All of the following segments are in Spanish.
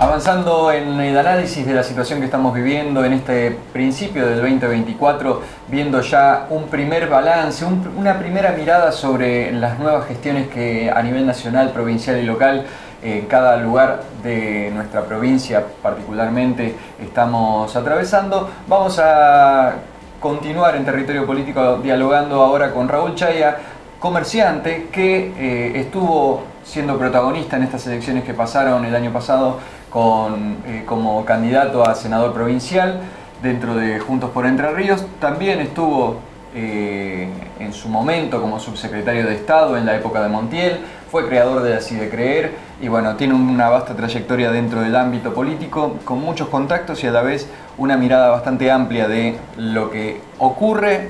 Avanzando en el análisis de la situación que estamos viviendo en este principio del 2024, viendo ya un primer balance, una primera mirada sobre las nuevas gestiones que a nivel nacional, provincial y local, en cada lugar de nuestra provincia particularmente estamos atravesando. Vamos a continuar en territorio político dialogando ahora con Raúl Chaya, comerciante que estuvo siendo protagonista en estas elecciones que pasaron el año pasado como candidato a senador provincial dentro de Juntos por Entre Ríos. También estuvo en su momento como subsecretario de Estado en la época de Montiel, fue creador de Así de Creer y bueno, tiene una vasta trayectoria dentro del ámbito político, con muchos contactos y a la vez una mirada bastante amplia de lo que ocurre,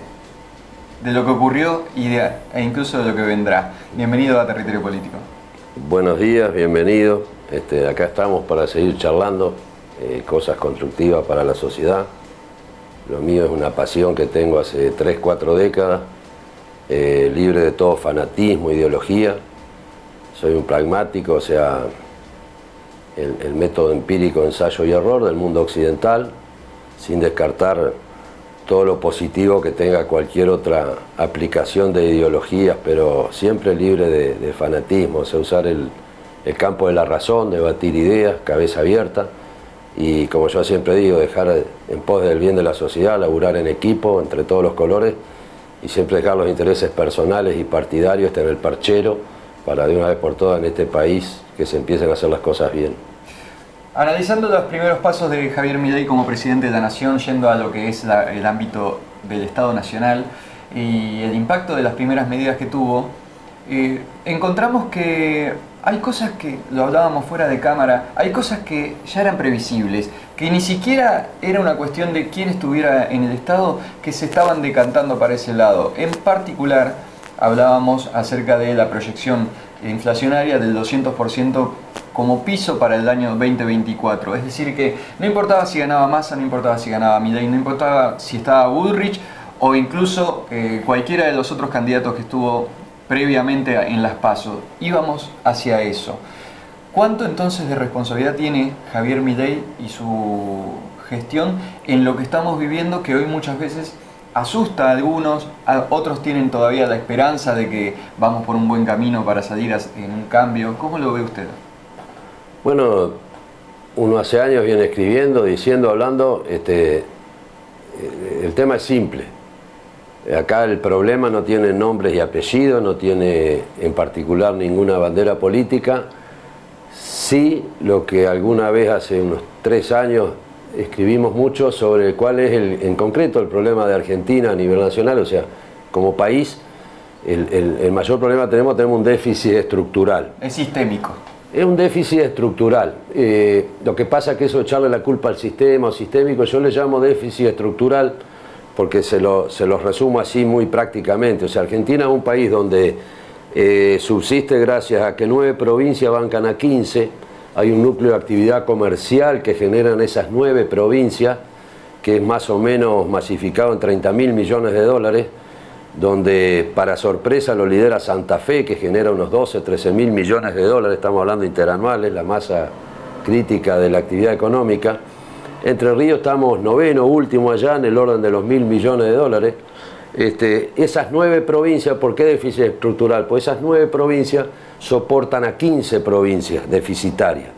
de lo que ocurrió e incluso de lo que vendrá. Bienvenido a Territorio Político. Buenos días, bienvenido. Acá estamos para seguir charlando cosas constructivas para la sociedad. Lo mío es una pasión que tengo hace 3, 4 décadas, libre de todo fanatismo, ideología. Soy un pragmático, o sea, el método empírico, ensayo y error del mundo occidental, sin descartar todo lo positivo que tenga cualquier otra aplicación de ideologías, pero siempre libre de fanatismo, o sea, usar el campo de la razón, debatir ideas, cabeza abierta, y como yo siempre digo, dejar en pos del bien de la sociedad, laburar en equipo, entre todos los colores, y siempre dejar los intereses personales y partidarios en el perchero, para de una vez por todas en este país que se empiecen a hacer las cosas bien. Analizando los primeros pasos de Javier Milei como presidente de la Nación, yendo a lo que es el ámbito del Estado Nacional y el impacto de las primeras medidas que tuvo, encontramos que hay cosas que, lo hablábamos fuera de cámara, hay cosas que ya eran previsibles, que ni siquiera era una cuestión de quién estuviera en el Estado, que se estaban decantando para ese lado. En particular, hablábamos acerca de la proyección inflacionaria del 200% como piso para el año 2024. Es decir que no importaba si ganaba Massa, no importaba si ganaba Milei, no importaba si estaba Bullrich o incluso cualquiera de los otros candidatos que estuvo previamente en las PASO. Íbamos hacia eso. ¿Cuánto entonces de responsabilidad tiene Javier Milei y su gestión en lo que estamos viviendo, que hoy muchas veces asusta a algunos, otros tienen todavía la esperanza de que vamos por un buen camino para salir en un cambio? ¿Cómo lo ve usted? Bueno, uno hace años viene escribiendo, diciendo, hablando, el tema es simple. Acá el problema no tiene nombres y apellidos, no tiene en particular ninguna bandera política. Sí, lo que alguna vez hace unos 3 años escribimos mucho sobre cuál es en concreto el problema de Argentina a nivel nacional, o sea, como país, el mayor problema tenemos un déficit estructural. Es sistémico. Es un déficit estructural. Lo que pasa es que eso de echarle la culpa al sistema o sistémico, yo le llamo déficit estructural porque se los resumo así muy prácticamente. O sea, Argentina es un país donde subsiste gracias a que 9 provincias bancan a 15, hay un núcleo de actividad comercial que generan esas 9 provincias, que es más o menos masificado en 30.000 millones de dólares, donde para sorpresa lo lidera Santa Fe, que genera unos 13.000 millones de dólares, estamos hablando interanuales, la masa crítica de la actividad económica. Entre Ríos estamos 9º, último allá, en el orden de los 1.000 millones de dólares. Esas 9 provincias, ¿por qué déficit estructural? Pues esas 9 provincias soportan a 15 provincias deficitarias.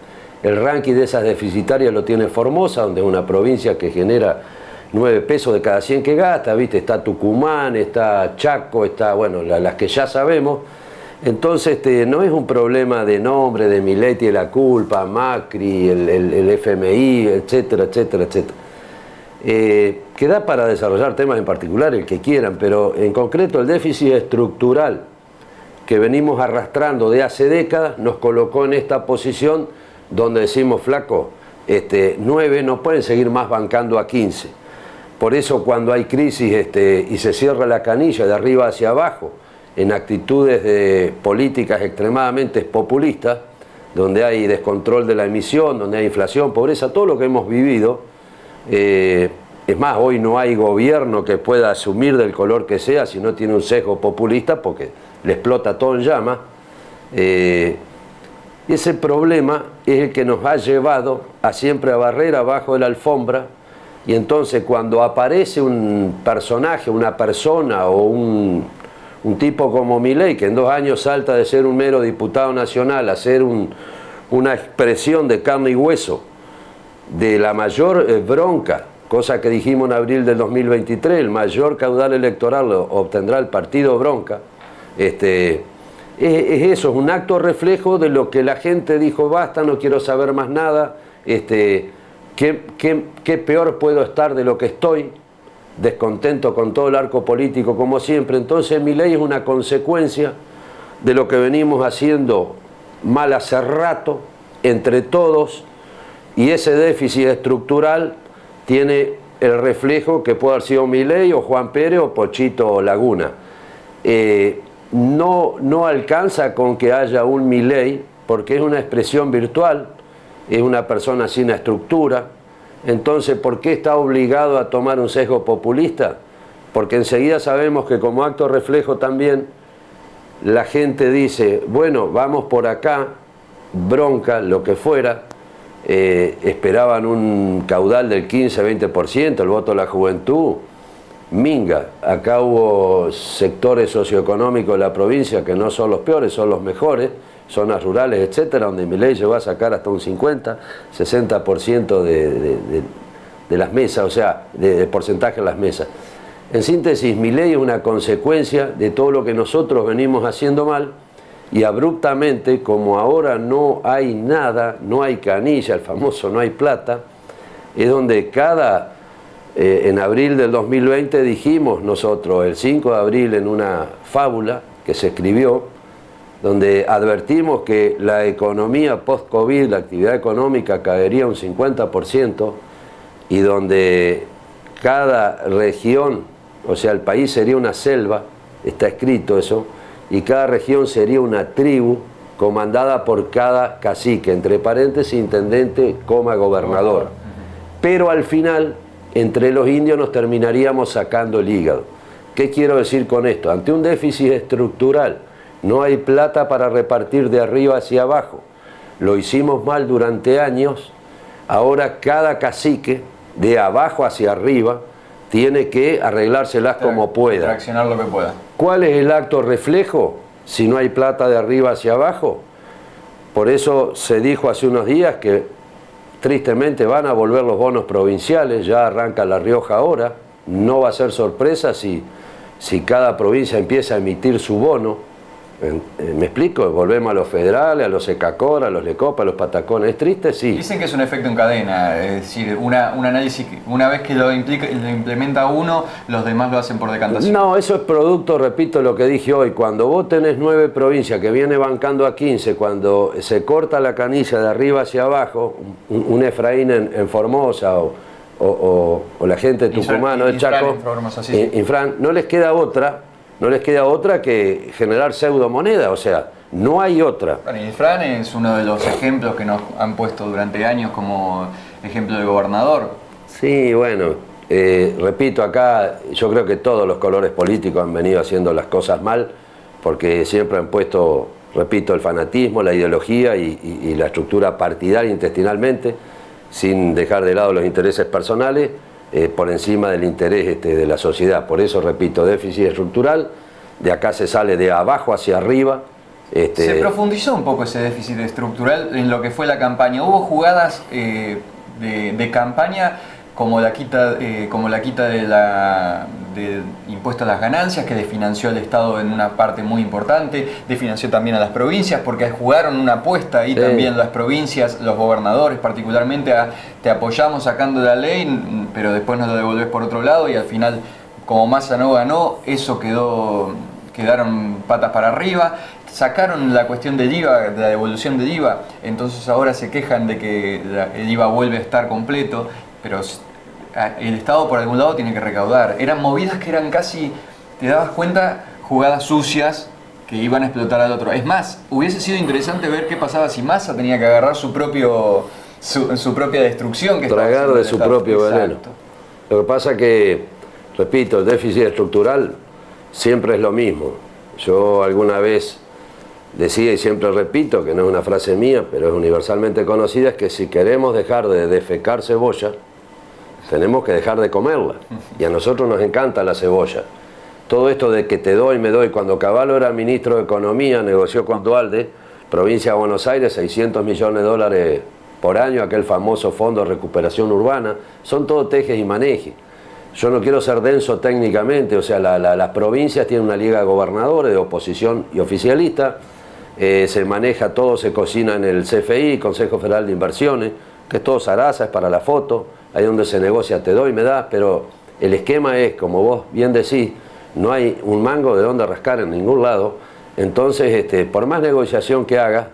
El ranking de esas deficitarias lo tiene Formosa, donde es una provincia que genera 9 pesos de cada 100 que gasta, ¿viste? Está Tucumán, está Chaco, está, bueno, las que ya sabemos. Entonces, no es un problema de nombre, de Milei tiene la culpa, Macri, el FMI, etcétera, etcétera, etcétera. Que da para desarrollar temas en particular, el que quieran, pero en concreto el déficit estructural que venimos arrastrando de hace décadas nos colocó en esta posición donde decimos, flaco, 9 no pueden seguir más bancando a 15. Por eso cuando hay crisis y se cierra la canilla de arriba hacia abajo, en actitudes de políticas extremadamente populistas, donde hay descontrol de la emisión, donde hay inflación, pobreza, todo lo que hemos vivido, es más, hoy no hay gobierno que pueda asumir del color que sea si no tiene un sesgo populista porque le explota todo en llama. Y ese problema es el que nos ha llevado a siempre a barrer abajo de la alfombra, y entonces cuando aparece un personaje, una persona o un tipo como Milei, que en 2 años salta de ser un mero diputado nacional a ser una expresión de carne y hueso de la mayor bronca, cosa que dijimos en abril del 2023, el mayor caudal electoral lo obtendrá el partido Bronca, es eso, es un acto reflejo de lo que la gente dijo: basta, no quiero saber más nada, ¿qué peor puedo estar de lo que estoy? Descontento con todo el arco político como siempre. Entonces Milei es una consecuencia de lo que venimos haciendo mal hace rato entre todos, y ese déficit estructural tiene el reflejo que puede haber sido Milei o Juan Pérez o Pochito Laguna. No alcanza con que haya un Milei, porque es una expresión virtual, es una persona sin estructura. Entonces, ¿por qué está obligado a tomar un sesgo populista? Porque enseguida sabemos que como acto reflejo también la gente dice: bueno, vamos por acá, Bronca, lo que fuera, esperaban un caudal del 15-20%, el voto de la juventud, minga, acá hubo sectores socioeconómicos de la provincia que no son los peores, son los mejores, zonas rurales, etcétera, donde Milei llegó a sacar hasta un 50-60% de las mesas, o sea, de porcentaje en las mesas. En síntesis, Milei es una consecuencia de todo lo que nosotros venimos haciendo mal, y abruptamente, como ahora no hay nada, no hay canilla, el famoso no hay plata, es donde en abril del 2020 dijimos nosotros, el 5 de abril, en una fábula que se escribió, donde advertimos que la economía post-COVID, la actividad económica caería un 50%, y donde cada región, o sea, el país sería una selva, está escrito eso, y cada región sería una tribu comandada por cada cacique, entre paréntesis, intendente, gobernador. Pero al final, entre los indios nos terminaríamos sacando el hígado. ¿Qué quiero decir con esto? Ante un déficit estructural, no hay plata para repartir de arriba hacia abajo. Lo hicimos mal durante años, ahora cada cacique, de abajo hacia arriba, tiene que arreglárselas como pueda. Traccionar lo que pueda. ¿Cuál es el acto reflejo si no hay plata de arriba hacia abajo? Por eso se dijo hace unos días que tristemente van a volver los bonos provinciales, ya arranca La Rioja ahora, no va a ser sorpresa si cada provincia empieza a emitir su bono. ¿Me explico? Volvemos a los federales, a los ECACOR, a los LECOP, a los Patacones. ¿Es triste? Sí. Dicen que es un efecto en cadena, es decir, un análisis, una vez que lo implementa uno, los demás lo hacen por decantación. No, eso es producto, repito lo que dije hoy, cuando vos tenés 9 provincias que viene bancando a 15, cuando se corta la canilla de arriba hacia abajo, un Efraín en Formosa o la gente de Tucumán o de Chaco, Infran, no les queda otra que generar pseudomoneda, o sea, no hay otra. Bueno, y Fran es uno de los ejemplos que nos han puesto durante años como ejemplo de gobernador. Sí, bueno, repito, acá yo creo que todos los colores políticos han venido haciendo las cosas mal, porque siempre han puesto, repito, el fanatismo, la ideología y la estructura partidaria intestinalmente, sin dejar de lado los intereses personales, por encima del interés de la sociedad. Por eso, repito, déficit estructural, de acá se sale de abajo hacia arriba. Se profundizó un poco ese déficit estructural en lo que fue la campaña. Hubo jugadas de campaña como la quita de impuesto a las ganancias, que desfinanció al Estado en una parte muy importante, desfinanció también a las provincias, porque jugaron una apuesta ahí también las provincias, los gobernadores particularmente, te apoyamos sacando la ley, pero después nos lo devolvés por otro lado, y al final, como Massa no ganó, eso quedaron patas para arriba. Sacaron la cuestión del IVA, de la devolución del IVA, entonces ahora se quejan de que el IVA vuelve a estar completo, pero el Estado por algún lado tiene que recaudar. Eran movidas que eran casi, te dabas cuenta, jugadas sucias que iban a explotar al otro. Es más, hubiese sido interesante ver qué pasaba si Massa tenía que agarrar su propia destrucción. Tragar de su propio veneno. Lo que pasa que, repito, el déficit estructural siempre es lo mismo. Yo alguna vez decía, y siempre repito, que no es una frase mía, pero es universalmente conocida, es que si queremos dejar de defecar cebolla, tenemos que dejar de comerla. Y a nosotros nos encanta la cebolla. Todo esto de que te doy, me doy. Cuando Cavallo era ministro de Economía, negoció con Duhalde, provincia de Buenos Aires, 600 millones de dólares por año, aquel famoso Fondo de Recuperación Urbana. Son todo tejes y manejes. Yo no quiero ser denso técnicamente, o sea, las provincias tienen una liga de gobernadores, de oposición y oficialista. Se maneja todo, se cocina en el CFI, Consejo Federal de Inversiones, que es todo zaraza, es para la foto, ahí donde se negocia te doy, me das, pero el esquema es, como vos bien decís, no hay un mango de dónde rascar en ningún lado. Entonces, por más negociación que haga,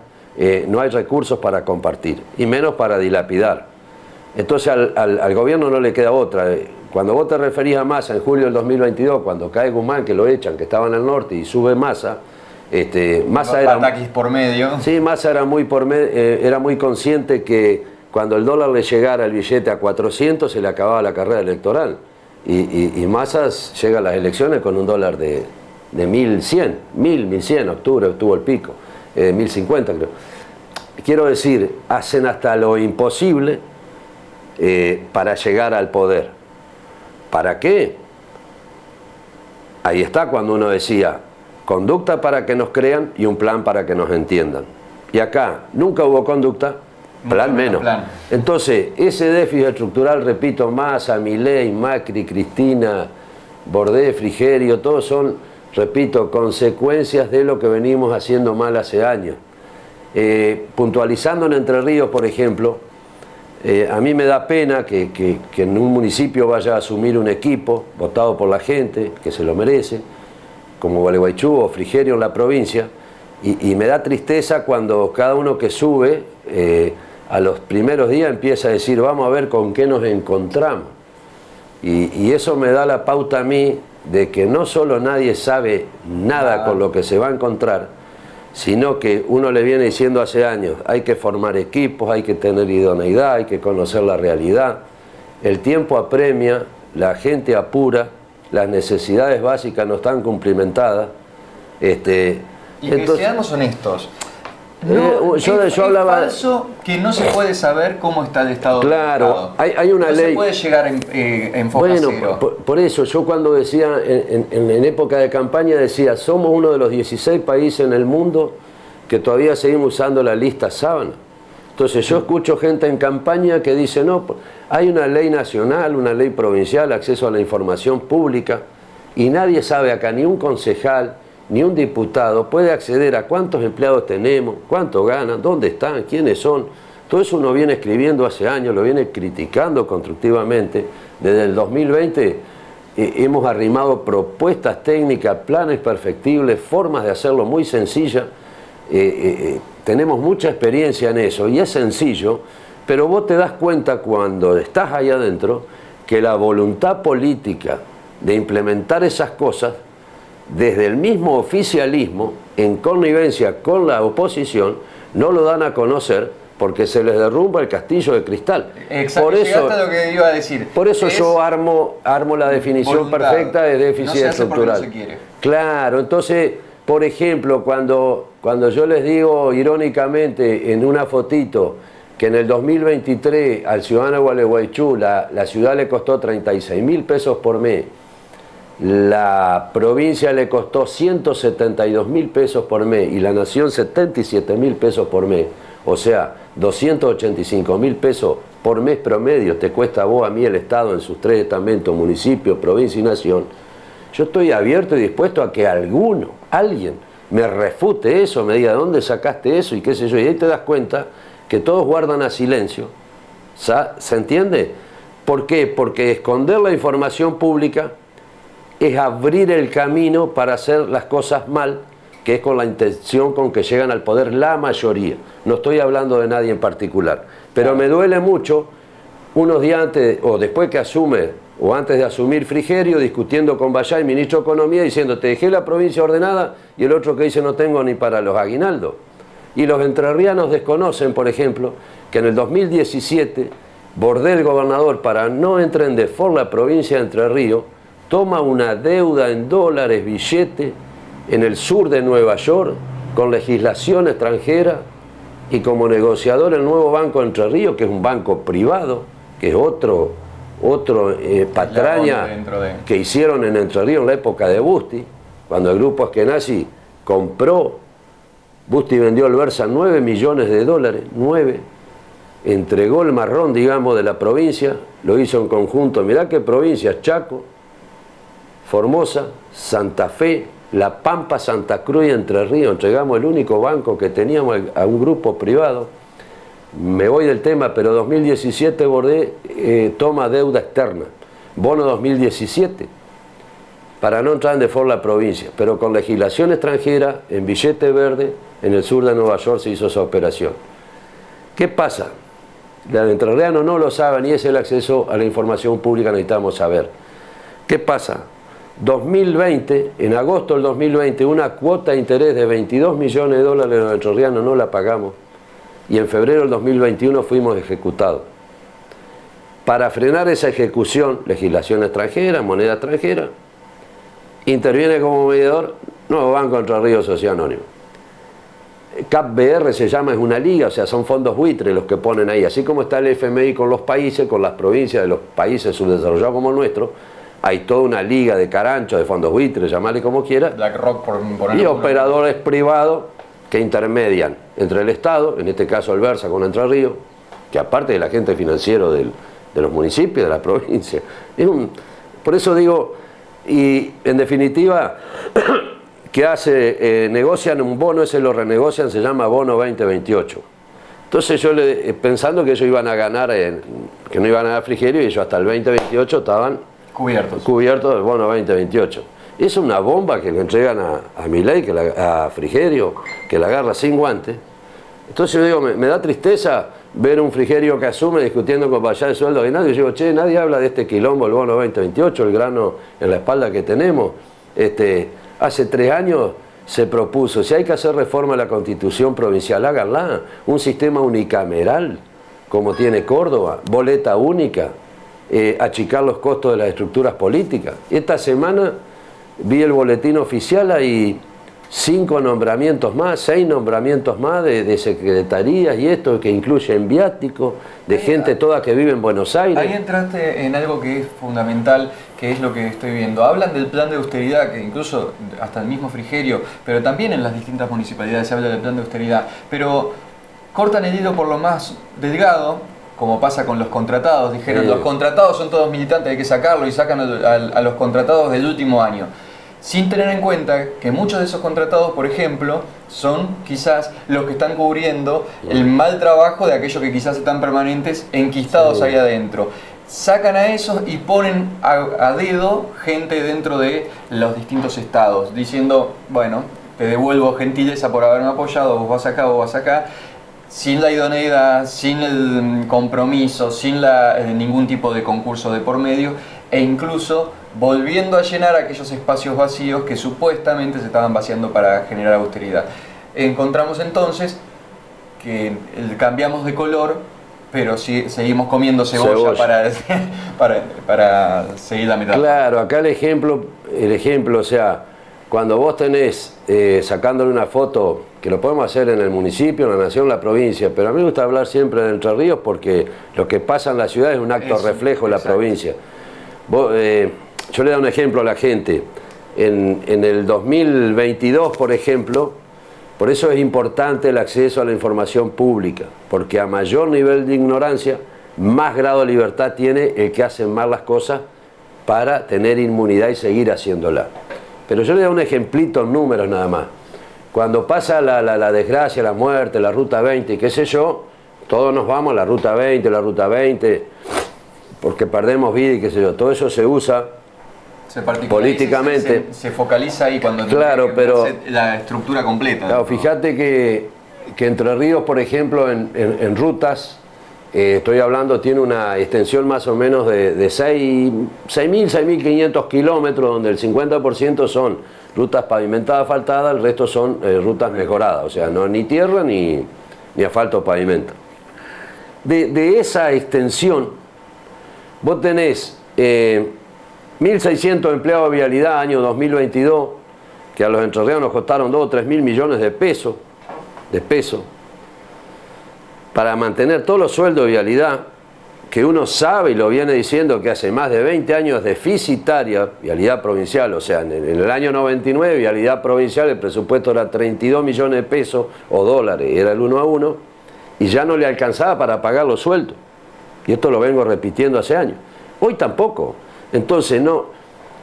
no hay recursos para compartir, y menos para dilapidar. Entonces al gobierno no le queda otra. Cuando vos te referís a Massa en julio del 2022, cuando cae Guzmán, que lo echan, que estaba en el norte, y sube Massa, Massa era... Ataques por medio. Sí, Massa era muy consciente que cuando el dólar le llegara el billete a 400, se le acababa la carrera electoral. Y Massa llega a las elecciones con un dólar de 1100, octubre tuvo el pico, 1050 creo. Quiero decir, hacen hasta lo imposible para llegar al poder. ¿Para qué? Ahí está cuando uno decía, conducta para que nos crean y un plan para que nos entiendan. Y acá nunca hubo conducta, plan menos. Entonces, ese déficit estructural, repito, Massa, Milei, Macri, Cristina, Bordé, Frigerio, todos son, repito, consecuencias de lo que venimos haciendo mal hace años. Puntualizando en Entre Ríos, por ejemplo, a mí me da pena que en un municipio vaya a asumir un equipo votado por la gente, que se lo merece, como Gualeguaychú o Frigerio en la provincia, y me da tristeza cuando cada uno que sube a los primeros días empieza a decir, vamos a ver con qué nos encontramos. Y eso me da la pauta a mí de que no solo nadie sabe nada con lo que se va a encontrar, sino que uno le viene diciendo hace años, hay que formar equipos, hay que tener idoneidad, hay que conocer la realidad. El tiempo apremia, la gente apura, las necesidades básicas no están cumplimentadas. Y entonces, que seamos honestos, yo hablaba... Es falso que no se puede saber cómo está el estado. Claro, hay una ley... No se puede llegar en foca cero. Por eso, yo cuando decía, en época de campaña decía, somos uno de los 16 países en el mundo que todavía seguimos usando la lista sábana. Entonces yo escucho gente en campaña que dice, no, hay una ley nacional, una ley provincial, acceso a la información pública, y nadie sabe acá, ni un concejal, ni un diputado puede acceder a cuántos empleados tenemos, cuánto ganan, dónde están, quiénes son. Todo eso uno viene escribiendo hace años, lo viene criticando constructivamente. Desde el 2020 hemos arrimado propuestas técnicas, planes perfectibles, formas de hacerlo muy sencillas. Tenemos mucha experiencia en eso y es sencillo, pero vos te das cuenta cuando estás ahí adentro que la voluntad política de implementar esas cosas desde el mismo oficialismo, en connivencia con la oposición, no lo dan a conocer porque se les derrumba el castillo de cristal. Exacto, por eso, llegaste a lo que iba a decir. Por eso yo armo la definición voluntad perfecta de déficit estructural. No se quiere. Claro, entonces, por ejemplo, cuando yo les digo irónicamente en una fotito que en el 2023 al ciudadano de Gualeguaychú la ciudad le costó 36.000 pesos por mes, la provincia le costó 172.000 pesos por mes y la nación 77.000 pesos por mes, o sea, 285.000 pesos por mes promedio te cuesta a vos, a mí, el Estado en sus tres estamentos, municipio, provincia y nación. Yo estoy abierto y dispuesto a que alguien me refute eso, me diga, ¿de dónde sacaste eso? Y qué sé yo, y ahí te das cuenta que todos guardan a silencio. ¿Se entiende? ¿Por qué? Porque esconder la información pública es abrir el camino para hacer las cosas mal, que es con la intención con que llegan al poder la mayoría. No estoy hablando de nadie en particular, pero me duele mucho unos días antes o después que asume o antes de asumir Frigerio, discutiendo con Bayay, ministro de Economía, diciendo te dejé la provincia ordenada, y el otro que dice no tengo ni para los aguinaldos. Y los entrerrianos desconocen, por ejemplo, que en el 2017 Bordé, el gobernador, para no entrar en default la provincia de Entre Ríos, toma una deuda en dólares, billete, en el sur de Nueva York, con legislación extranjera y como negociador el nuevo Banco Entre Ríos, que es un banco privado, que es otro patraña que hicieron en Entre Ríos en la época de Busti, cuando el grupo Askenazi compró, Busti vendió el Versa 9 millones de dólares, 9, entregó el marrón, digamos, de la provincia, lo hizo en conjunto, mirá qué provincias: Chaco, Formosa, Santa Fe, La Pampa, Santa Cruz y Entre Ríos. Entregamos el único banco que teníamos a un grupo privado. Me voy del tema, pero 2017 Bordé toma deuda externa, bono 2017, para no entrar en default la provincia, pero con legislación extranjera, en billete verde, en el sur de Nueva York se hizo esa operación. ¿Qué pasa? Los entrerrianos no lo saben y es el acceso a la información pública, necesitamos saber. ¿Qué pasa? 2020, en agosto del 2020, una cuota de interés de 22 millones de dólares los entrerrianos no la pagamos y en febrero del 2021 fuimos ejecutados. Para frenar esa ejecución, legislación extranjera, moneda extranjera, interviene como mediador Nuevo Banco Entre Ríos Sociedad Anónima. CAPBR se llama, es una liga, o sea, son fondos buitres los que ponen ahí. Así como está el FMI con los países, con las provincias de los países subdesarrollados como el nuestro, hay toda una liga de caranchos, de fondos buitres, llamarle como quiera, BlackRock, y operadores privados que intermedian entre el Estado, en este caso el Versa con Entre Ríos, que aparte del agente financiero de los municipios, de la provincia. Por eso digo, y en definitiva, que hace, negocian un bono, ese lo renegocian, se llama bono 2028. Entonces yo pensando que ellos iban a ganar, que no iban a dar Frigerio, y ellos hasta el 2028 estaban cubiertos del bono 2028. Es una bomba que le entregan a Milei, a Frigerio, que la agarra sin guante. Entonces yo digo, me da tristeza ver un Frigerio que asume discutiendo con Payá de sueldo y nadie. Yo digo, che, nadie habla de este quilombo, el bono 2028, el grano en la espalda que tenemos. Hace 3 años se propuso, si hay que hacer reforma a la Constitución provincial, háganla. Un sistema unicameral, como tiene Córdoba, boleta única, achicar los costos de las estructuras políticas. Esta semana vi el boletín oficial, hay 5 nombramientos más, 6 nombramientos más de secretarías y esto que incluyen viáticos, de gente toda que vive en Buenos Aires. Ahí entraste en algo que es fundamental, que es lo que estoy viendo. Hablan del plan de austeridad, que incluso hasta el mismo Frigerio, pero también en las distintas municipalidades se habla del plan de austeridad, pero cortan el hilo por lo más delgado, como pasa con los contratados. Dijeron, los contratados son todos militantes, hay que sacarlo, y sacan a los contratados del último año. Sin tener en cuenta que muchos de esos contratados, por ejemplo, son quizás los que están cubriendo el mal trabajo de aquellos que quizás están permanentes enquistados ahí adentro. Sacan a esos y ponen a dedo gente dentro de los distintos estados, diciendo, bueno, te devuelvo gentileza por haberme apoyado, vos vas acá, vos vas acá, sin la idoneidad, sin el compromiso, sin ningún tipo de concurso de por medio, e incluso volviendo a llenar aquellos espacios vacíos que supuestamente se estaban vaciando para generar austeridad. Encontramos entonces que cambiamos de color, pero sí, seguimos comiendo cebolla. para seguir la metáfora. Claro, acá el ejemplo, o sea, cuando vos tenés sacándole una foto, que lo podemos hacer en el municipio, en la nación, en la provincia, pero a mí me gusta hablar siempre de Entre Ríos porque lo que pasa en la ciudad es un acto reflejo de la provincia. Vos, yo le doy un ejemplo a la gente. En el 2022, por ejemplo, por eso es importante el acceso a la información pública, porque a mayor nivel de ignorancia, más grado de libertad tiene el que hace mal las cosas para tener inmunidad y seguir haciéndola. Pero yo le doy un ejemplito en números nada más. Cuando pasa la desgracia, la muerte, la Ruta 20, qué sé yo, todos nos vamos a la Ruta 20, porque perdemos vida y qué sé yo, todo eso se usa políticamente. Se focaliza ahí cuando claro, pero la estructura completa. Claro, fíjate que Entre Ríos, por ejemplo, en rutas, estoy hablando, tiene una extensión más o menos de 6.000, 6.500 kilómetros, donde el 50% son rutas pavimentadas, asfaltadas, el resto son rutas mejoradas, o sea, no ni tierra ni asfalto pavimento. De esa extensión, vos tenés 1.600 empleados de vialidad año 2022, que a los entrerrianos nos costaron 2 o 3 mil millones de pesos, para mantener todos los sueldos de vialidad, que uno sabe y lo viene diciendo que hace más de 20 años deficitaria, vialidad provincial, o sea, en el año 99, vialidad provincial, el presupuesto era 32 millones de pesos o dólares, era el 1 a 1, y ya no le alcanzaba para pagar los sueldos. Y esto lo vengo repitiendo hace años. Hoy tampoco. Entonces,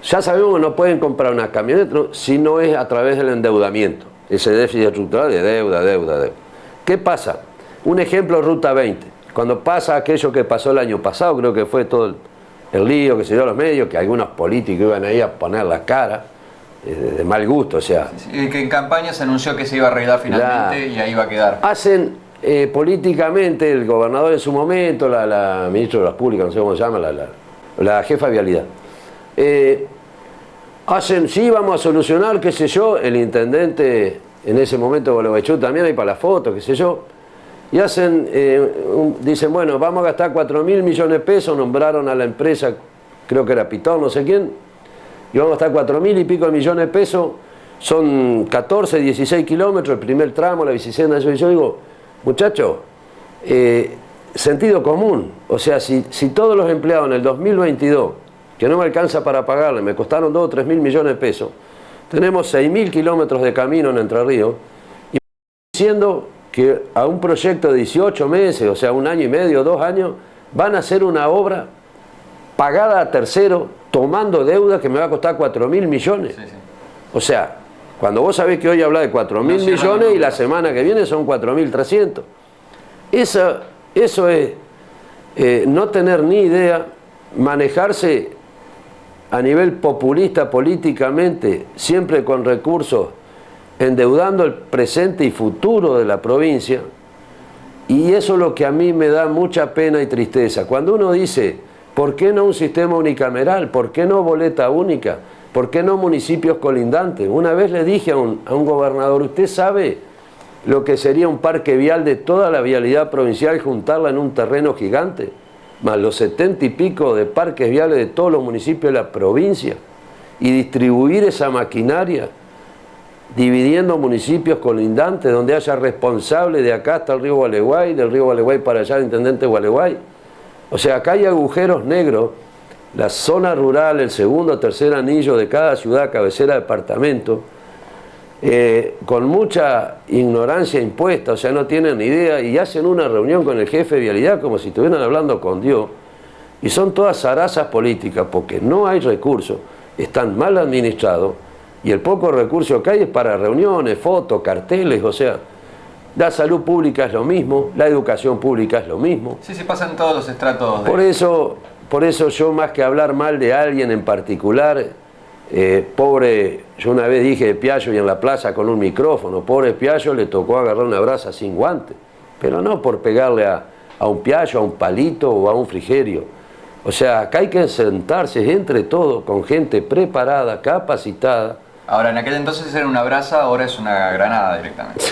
ya sabemos que no pueden comprar una camioneta si no es a través del endeudamiento. Ese déficit estructural de deuda. ¿Qué pasa? Un ejemplo, Ruta 20. Cuando pasa aquello que pasó el año pasado, creo que fue todo el lío que se dio a los medios, que algunos políticos iban ahí a poner la cara, de mal gusto, o sea. Y que en campaña se anunció que se iba a arreglar finalmente y ahí va a quedar. Hacen políticamente, el gobernador en su momento, la ministra de Obras Públicas, no sé cómo se llama, la jefa de vialidad. Sí, vamos a solucionar, qué sé yo, el intendente en ese momento, Gualeguaychú, también hay para la foto, qué sé yo. Y dicen, bueno, vamos a gastar 4 mil millones de pesos, nombraron a la empresa, creo que era Pitón, no sé quién, y vamos a gastar 4 mil y pico de millones de pesos, son 14, 16 kilómetros, el primer tramo, la bicicenda. Yo digo, muchachos, sentido común, o sea, si todos los empleados en el 2022, que no me alcanza para pagarle, me costaron 2 o 3 mil millones de pesos, tenemos 6.000 kilómetros de camino en Entre Ríos, y diciendo que a un proyecto de 18 meses, o sea, 1 año y medio, 2 años, van a hacer una obra pagada a tercero, tomando deuda que me va a costar 4 mil millones. Sí. O sea, cuando vos sabés que hoy habla de 4 mil millones y la semana que viene son 4.300. Eso es no tener ni idea, manejarse a nivel populista políticamente, siempre con recursos, endeudando el presente y futuro de la provincia, y eso es lo que a mí me da mucha pena y tristeza. Cuando uno dice, ¿por qué no un sistema unicameral? ¿Por qué no boleta única? ¿Por qué no municipios colindantes? Una vez le dije a un gobernador, ¿usted sabe lo que sería un parque vial de toda la vialidad provincial, juntarla en un terreno gigante? Más los 70 y pico de parques viales de todos los municipios de la provincia, y distribuir esa maquinaria, dividiendo municipios colindantes, donde haya responsables de acá hasta el río Gualeguay, del río Gualeguay para allá, el intendente Gualeguay. O sea, acá hay agujeros negros, la zona rural, el segundo o tercer anillo de cada ciudad, cabecera, departamento, con mucha ignorancia impuesta, o sea, no tienen ni idea, y hacen una reunión con el jefe de vialidad como si estuvieran hablando con Dios, y son todas zarazas políticas, porque no hay recursos, están mal administrados, y el poco recurso que hay es para reuniones, fotos, carteles, o sea, la salud pública es lo mismo, la educación pública es lo mismo. Sí, pasan todos los estratos. Por eso yo, más que hablar mal de alguien en particular, pobre, yo una vez dije de Piaggio y en la plaza con un micrófono, pobre Piaggio, le tocó agarrar una brasa sin guante, pero no por pegarle a un Piaggio, a un palito o a un Frigerio. O sea, acá hay que sentarse entre todos con gente preparada, capacitada. Ahora, en aquel entonces era una brasa, ahora es una granada directamente.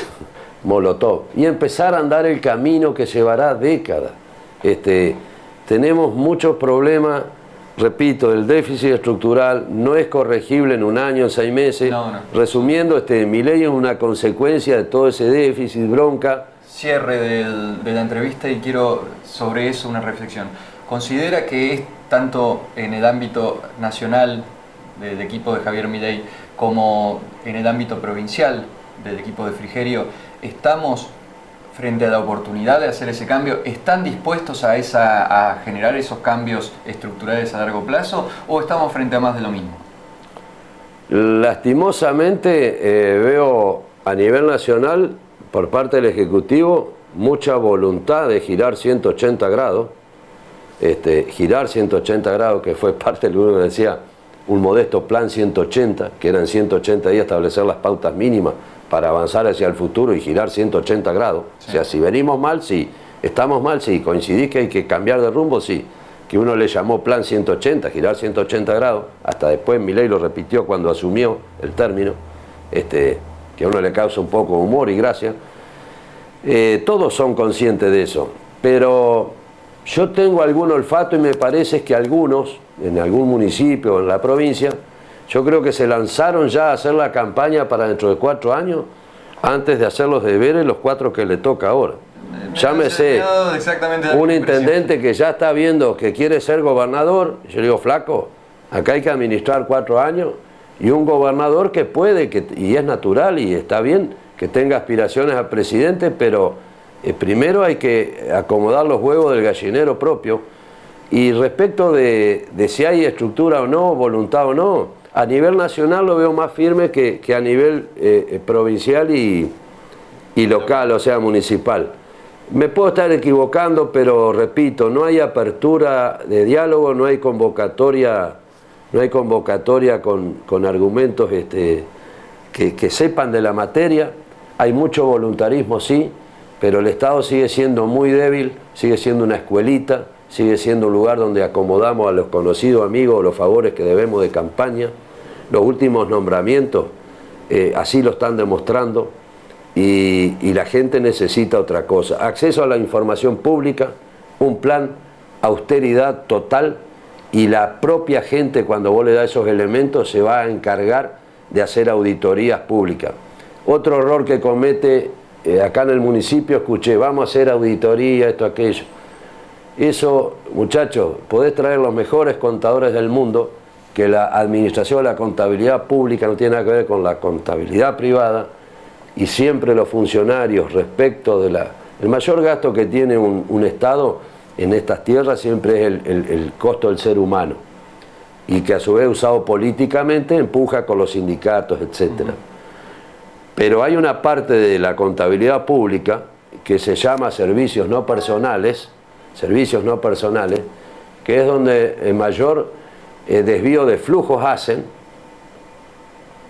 Molotov. Y empezar a andar el camino que llevará décadas. Tenemos muchos problemas, repito, el déficit estructural no es corregible en 1 año, en 6 meses. No. Resumiendo, mi ley es una consecuencia de todo ese déficit, bronca. Cierre de la entrevista, y quiero sobre eso una reflexión. ¿Considera que es tanto en el ámbito nacional del equipo de Javier Milei como en el ámbito provincial del equipo de Frigerio, estamos frente a la oportunidad de hacer ese cambio? ¿Están dispuestos a generar esos cambios estructurales a largo plazo, o estamos frente a más de lo mismo? Lastimosamente veo a nivel nacional, por parte del Ejecutivo, mucha voluntad de girar 180 grados, girar 180 grados, que fue parte del que decía un modesto plan 180, que eran 180 días establecer las pautas mínimas para avanzar hacia el futuro y girar 180 grados. Sí. O sea, si venimos mal, sí. Estamos mal, sí. Coincidís que hay que cambiar de rumbo, sí. Que uno le llamó plan 180, girar 180 grados. Hasta después Milei lo repitió cuando asumió el término, que a uno le causa un poco de humor y gracia. Todos son conscientes de eso. Pero yo tengo algún olfato y me parece que algunos, en algún municipio o en la provincia, Yo creo que se lanzaron ya a hacer la campaña para dentro de 4 años, antes de hacer los deberes, los 4 que le toca ahora. Llámese un intendente que ya está viendo que quiere ser gobernador, yo le digo, flaco, acá hay que administrar 4 años, y un gobernador que puede, y es natural y está bien, que tenga aspiraciones a presidente, pero primero hay que acomodar los huevos del gallinero propio. Y respecto de si hay estructura o no, voluntad o no, a nivel nacional lo veo más firme que a nivel provincial y local, o sea, municipal. Me puedo estar equivocando, pero repito, no hay apertura de diálogo, no hay convocatoria con argumentos que sepan de la materia. Hay mucho voluntarismo, sí, pero el Estado sigue siendo muy débil, sigue siendo una escuelita, sigue siendo un lugar donde acomodamos a los conocidos amigos los favores que debemos de campaña. Los últimos nombramientos así lo están demostrando, y la gente necesita otra cosa: acceso a la información pública, un plan, austeridad total, y la propia gente, cuando vos le das esos elementos, se va a encargar de hacer auditorías públicas. Otro error que comete acá en el municipio, escuché, vamos a hacer auditoría, esto, aquello. Eso, muchachos, podés traer los mejores contadores del mundo, que la administración de la contabilidad pública no tiene nada que ver con la contabilidad privada, y siempre los funcionarios, respecto de el mayor gasto que tiene un Estado en estas tierras siempre es el costo del ser humano, y que a su vez, usado políticamente, empuja con los sindicatos, etc. Pero hay una parte de la contabilidad pública que se llama servicios no personales, que es donde el mayor desvío de flujos hacen.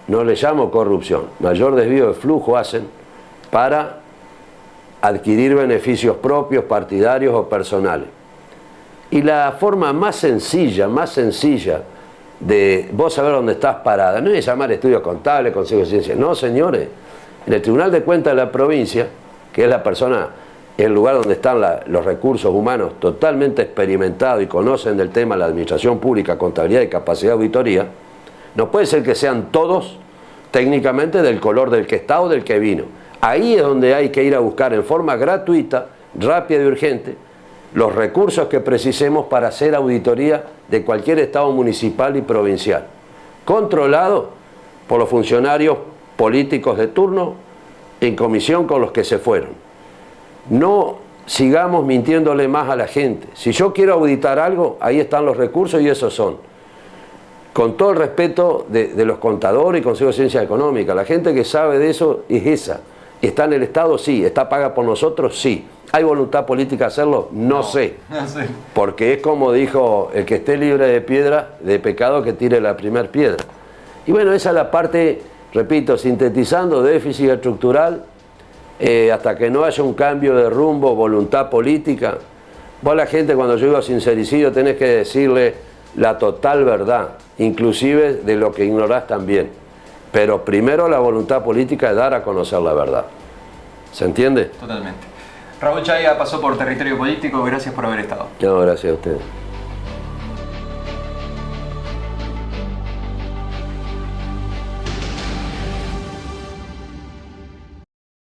No le llamo corrupción, mayor desvío de flujo hacen para adquirir beneficios propios, partidarios o personales. Y la forma más sencilla de vos saber dónde estás parada, no es llamar estudios contables, consejo de ciencia, no, señores. En el Tribunal de Cuentas de la provincia, que es el lugar donde están los recursos humanos totalmente experimentados y conocen del tema de la administración pública, contabilidad y capacidad de auditoría, no puede ser que sean todos técnicamente del color del que está o del que vino. Ahí es donde hay que ir a buscar en forma gratuita, rápida y urgente los recursos que precisemos para hacer auditoría de cualquier estado municipal y provincial, controlado por los funcionarios políticos de turno en comisión con los que se fueron. No sigamos mintiéndole más a la gente. Si yo quiero auditar algo, ahí están los recursos y esos son. Con todo el respeto de los contadores y Consejo de Ciencia Económica, la gente que sabe de eso es esa. ¿Está en el Estado? Sí. ¿Está paga por nosotros? Sí. ¿Hay voluntad política de hacerlo? No sé. Porque es como dijo, el que esté libre de pecado, que tire la primera piedra. Y bueno, esa es la parte, repito, sintetizando, déficit estructural, hasta que no haya un cambio de rumbo, voluntad política. Vos a la gente, cuando yo digo sincericidio, tenés que decirle la total verdad, inclusive de lo que ignorás también. Pero primero la voluntad política es dar a conocer la verdad. ¿Se entiende? Totalmente. Raúl Chaya pasó por Territorio Político, gracias por haber estado. No, gracias a ustedes.